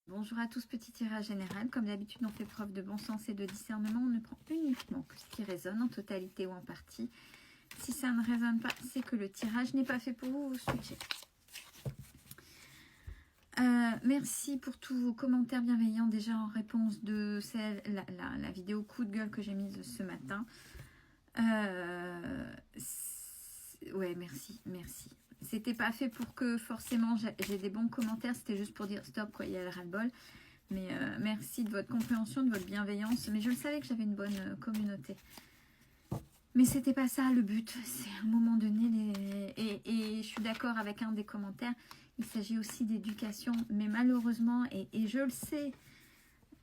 Bonjour à tous, petit tirage général. Comme d'habitude, on fait preuve de bon sens et de discernement. On ne prend uniquement que ce qui résonne en totalité ou en partie. Si ça ne résonne pas, c'est que le tirage n'est pas fait pour vous, vous switchez. Merci pour tous vos commentaires bienveillants déjà en réponse de la vidéo coup de gueule que j'ai mise ce matin. Ouais, merci. C'était pas fait pour que forcément j'ai des bons commentaires, c'était juste pour dire stop, quoi, il y a le ras-le-bol. Mais merci de votre compréhension, de votre bienveillance. Mais je le savais que j'avais une bonne communauté. Mais c'était pas ça le but. C'est à un moment donné, et je suis d'accord avec un des commentaires, il s'agit aussi d'éducation. Mais malheureusement, et je le sais,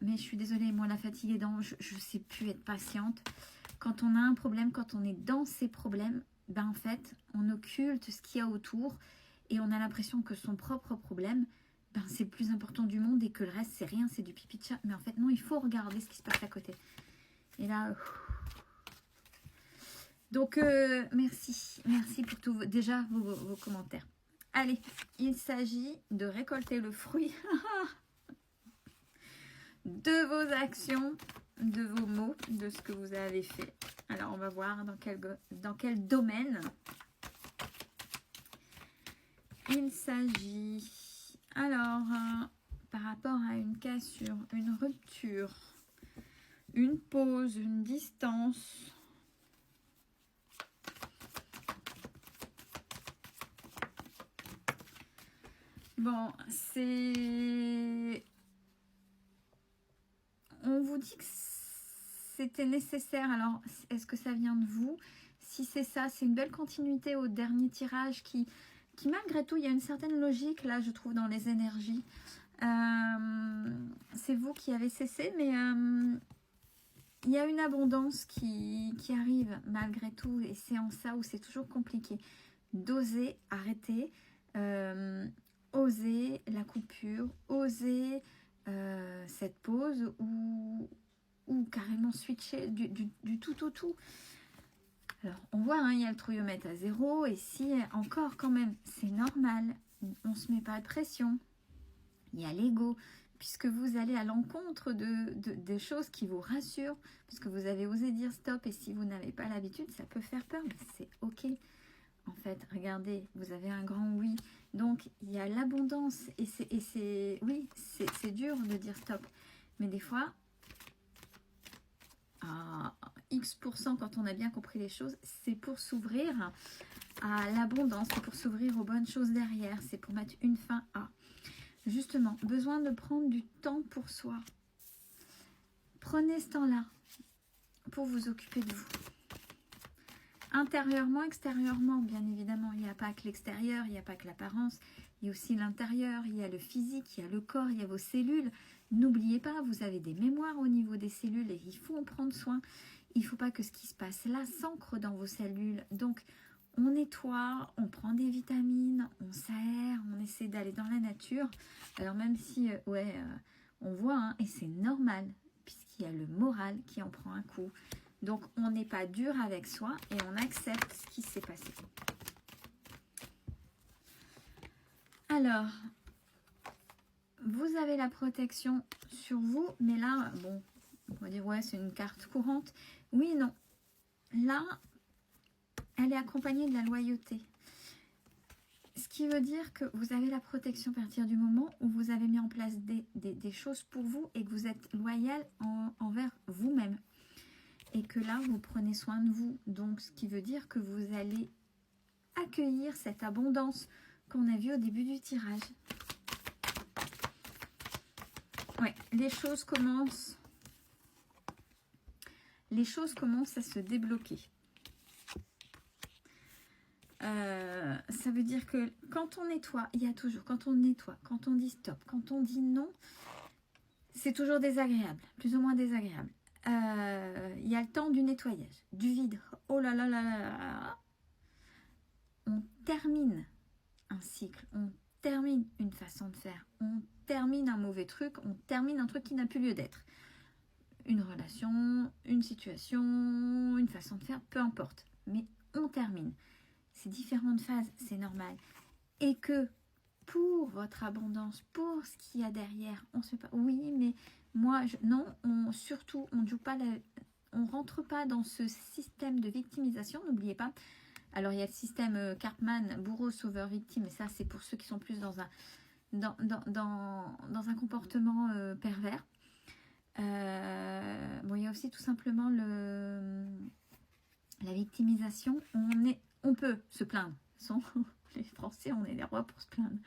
mais je suis désolée, moi la fatigue aidant, je sais plus être patiente. Quand on a un problème, quand on est dans ces problèmes, ben en fait, on occulte ce qu'il y a autour et on a l'impression que son propre problème, ben c'est le plus important du monde et que le reste, c'est rien, c'est du pipi de chat. Mais en fait, non, il faut regarder ce qui se passe à côté. Et là... Donc, merci pour tous vos commentaires. Allez, il s'agit de récolter le fruit de vos actions, de vos mots, de ce que vous avez fait. Alors, on va voir dans quel domaine il s'agit. Alors, par rapport à une cassure, une rupture, une pause, une distance. Bon, c'est... On vous dit que c'était nécessaire. Alors, est-ce que ça vient de vous? Si c'est ça, c'est une belle continuité au dernier tirage qui malgré tout, il y a une certaine logique, là, je trouve, dans les énergies. C'est vous qui avez cessé, mais il y a une abondance qui arrive malgré tout. Et c'est en ça où c'est toujours compliqué. D'oser arrêter, oser la coupure, oser cette pause ou carrément switcher du tout au tout. Alors, on voit, hein, il y a le trouillomètre à 0 et si encore quand même, c'est normal, on ne se met pas de pression. Il y a l'ego, puisque vous allez à l'encontre des choses qui vous rassurent, puisque vous avez osé dire stop et si vous n'avez pas l'habitude, ça peut faire peur, mais c'est ok. En fait, regardez, vous avez un grand oui. Donc, il y a l'abondance et c'est dur de dire stop. Mais des fois, à X% quand on a bien compris les choses, c'est pour s'ouvrir à l'abondance, c'est pour s'ouvrir aux bonnes choses derrière, c'est pour mettre une fin à. Justement, besoin de prendre du temps pour soi. Prenez ce temps-là pour vous occuper de vous. Intérieurement, extérieurement, bien évidemment, il n'y a pas que l'extérieur, il n'y a pas que l'apparence, il y a aussi l'intérieur, il y a le physique, il y a le corps, il y a vos cellules. N'oubliez pas, vous avez des mémoires au niveau des cellules et il faut en prendre soin. Il ne faut pas que ce qui se passe là s'ancre dans vos cellules. Donc, on nettoie, on prend des vitamines, on s'aère, on essaie d'aller dans la nature. Alors même si, on voit, hein, et c'est normal, puisqu'il y a le moral qui en prend un coup. Donc, on n'est pas dur avec soi et on accepte ce qui s'est passé. Alors, vous avez la protection sur vous, mais là, bon, on va dire, ouais, c'est une carte courante. Oui, non. Là, elle est accompagnée de la loyauté. Ce qui veut dire que vous avez la protection à partir du moment où vous avez mis en place des choses pour vous et que vous êtes loyal envers vous-même. Et que là, vous prenez soin de vous. Donc, ce qui veut dire que vous allez accueillir cette abondance qu'on a vue au début du tirage. Ouais, les choses commencent à se débloquer. Ça veut dire que quand on nettoie, il y a toujours, quand on nettoie, quand on dit stop, quand on dit non, c'est toujours désagréable, plus ou moins désagréable. Il y a le temps du nettoyage, du vide. Oh là là là là là. On termine un cycle, on termine une façon de faire, on termine un mauvais truc, on termine un truc qui n'a plus lieu d'être. Une relation, une situation, une façon de faire, peu importe. Mais on termine. C'est différentes phases, c'est normal. Et que pour votre abondance, pour ce qu'il y a derrière. On se fait pas, oui, mais moi, non, surtout, on ne joue pas, on rentre pas dans ce système de victimisation, n'oubliez pas. Alors, il y a le système Karpman, bourreau, sauveur, victime, et ça, c'est pour ceux qui sont plus dans un comportement pervers. Bon, il y a aussi tout simplement la victimisation. On peut se plaindre. Les Français, on est des rois pour se plaindre.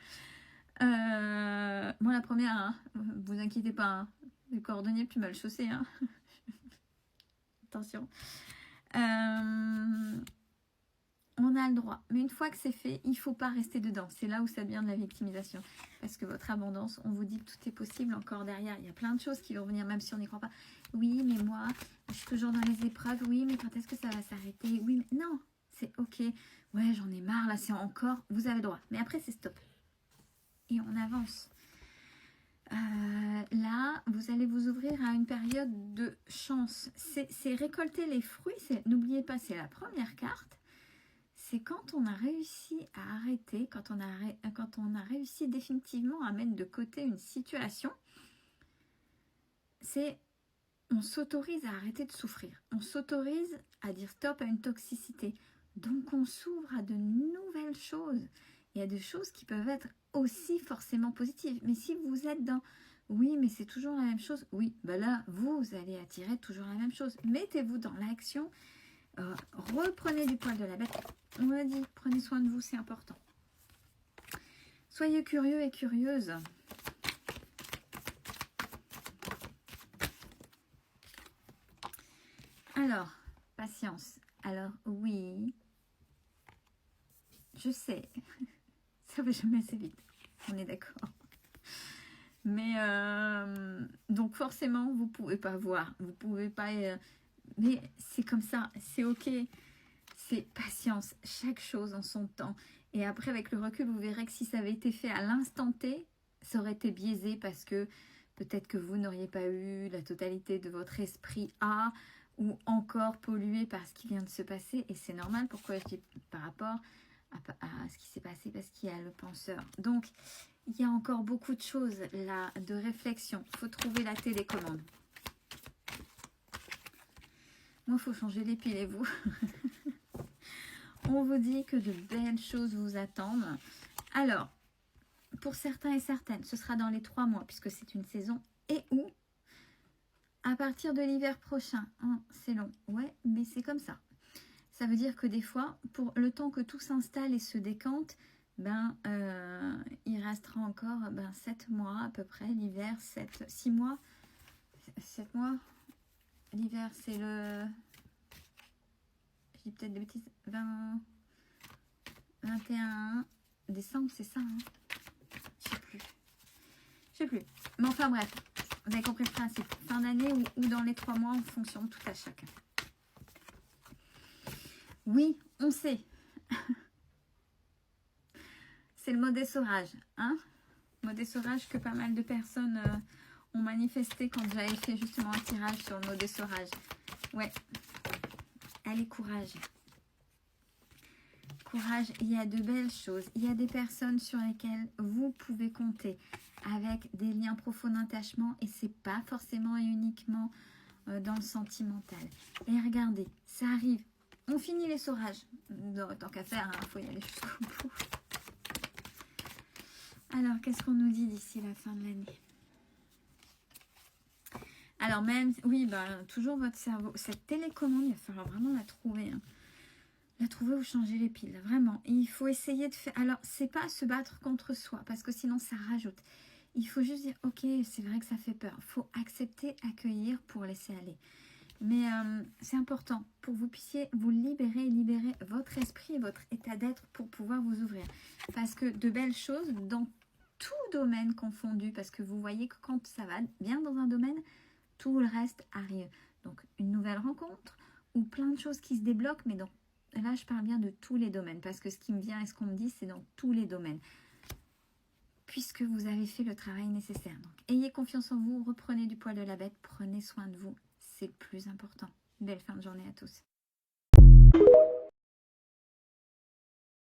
Moi, la première, hein, vous inquiétez pas, hein, le cordonnier plus mal chaussé. Hein. Attention. On a le droit. Mais une fois que c'est fait, il ne faut pas rester dedans. C'est là où ça devient de la victimisation. Parce que votre abondance, on vous dit que tout est possible encore derrière. Il y a plein de choses qui vont venir, même si on n'y croit pas. Oui, mais moi, je suis toujours dans les épreuves. Oui, mais quand est-ce que ça va s'arrêter? Oui, mais non, c'est ok. Ouais, j'en ai marre, là, c'est encore. Vous avez le droit. Mais après, c'est stop. Et on avance. Là, vous allez vous ouvrir à une période de chance. C'est récolter les fruits. N'oubliez pas, c'est la première carte. C'est quand on a réussi à arrêter, quand on a réussi définitivement à mettre de côté une situation, on s'autorise à arrêter de souffrir. On s'autorise à dire stop à une toxicité. Donc on s'ouvre à de nouvelles choses. Il y a des choses qui peuvent être aussi forcément positives. Mais si vous êtes dans oui, mais c'est toujours la même chose, oui, ben là, vous allez attirer toujours la même chose. Mettez-vous dans l'action. Reprenez du poil de la bête. On l'a dit, prenez soin de vous, c'est important. Soyez curieux et curieuses. Alors, patience. Alors, oui, je sais, ça va jamais assez vite. On est d'accord. Mais, donc forcément, vous pouvez pas voir. Vous pouvez pas... mais c'est comme ça, c'est ok. C'est patience, chaque chose en son temps. Et après, avec le recul, vous verrez que si ça avait été fait à l'instant T, ça aurait été biaisé parce que peut-être que vous n'auriez pas eu la totalité de votre esprit A ou encore pollué par ce qui vient de se passer. Et c'est normal, pourquoi je dis par rapport à ce qui s'est passé, parce qu'il y a le penseur. Donc, il y a encore beaucoup de choses là, de réflexion. Il faut trouver la télécommande. Moi, il faut changer les piles et vous. On vous dit que de belles choses vous attendent. Alors, pour certains et certaines, ce sera dans les 3 mois, puisque c'est une saison. Et où à partir de l'hiver prochain. Hein, c'est long. Ouais, mais c'est comme ça. Ça veut dire que des fois, pour le temps que tout s'installe et se décante, il restera encore 7 mois à peu près. L'hiver, 6 mois. 7 mois. L'hiver, c'est le... Je dis peut-être des bêtises. 21 décembre, c'est ça. Hein, je sais plus. Mais enfin bref, vous avez compris le principe. Fin d'année ou dans les 3 mois en fonction de tout à chacun. Oui, on sait. C'est le mot d'essorage. Hein, mot d'essorage que pas mal de personnes ont manifesté quand j'avais fait justement un tirage sur le mot d'essorage. Ouais. Allez, courage. Courage, il y a de belles choses. Il y a des personnes sur lesquelles vous pouvez compter avec des liens profonds d'attachement et c'est pas forcément et uniquement dans le sentimental. Et regardez, ça arrive. On finit l'essorage. Tant qu'à faire, il faut y aller jusqu'au bout. Alors, qu'est-ce qu'on nous dit d'ici la fin de l'année? Alors même, oui, toujours votre cerveau. Cette télécommande, il va falloir vraiment la trouver. Hein. La trouver ou changer les piles, vraiment. Et il faut essayer de faire... Alors, c'est pas se battre contre soi, parce que sinon, ça rajoute. Il faut juste dire, ok, c'est vrai que ça fait peur. Il faut accepter, accueillir pour laisser aller. Mais c'est important pour que vous puissiez vous libérer votre esprit et votre état d'être pour pouvoir vous ouvrir. Parce que de belles choses dans tout domaine confondu, parce que vous voyez que quand ça va bien dans un domaine, tout le reste arrive. Donc, une nouvelle rencontre ou plein de choses qui se débloquent, mais là, je parle bien de tous les domaines, parce que ce qui me vient et ce qu'on me dit, c'est dans tous les domaines. Puisque vous avez fait le travail nécessaire. Donc, ayez confiance en vous, reprenez du poil de la bête, prenez soin de vous. C'est le plus important. Belle fin de journée à tous.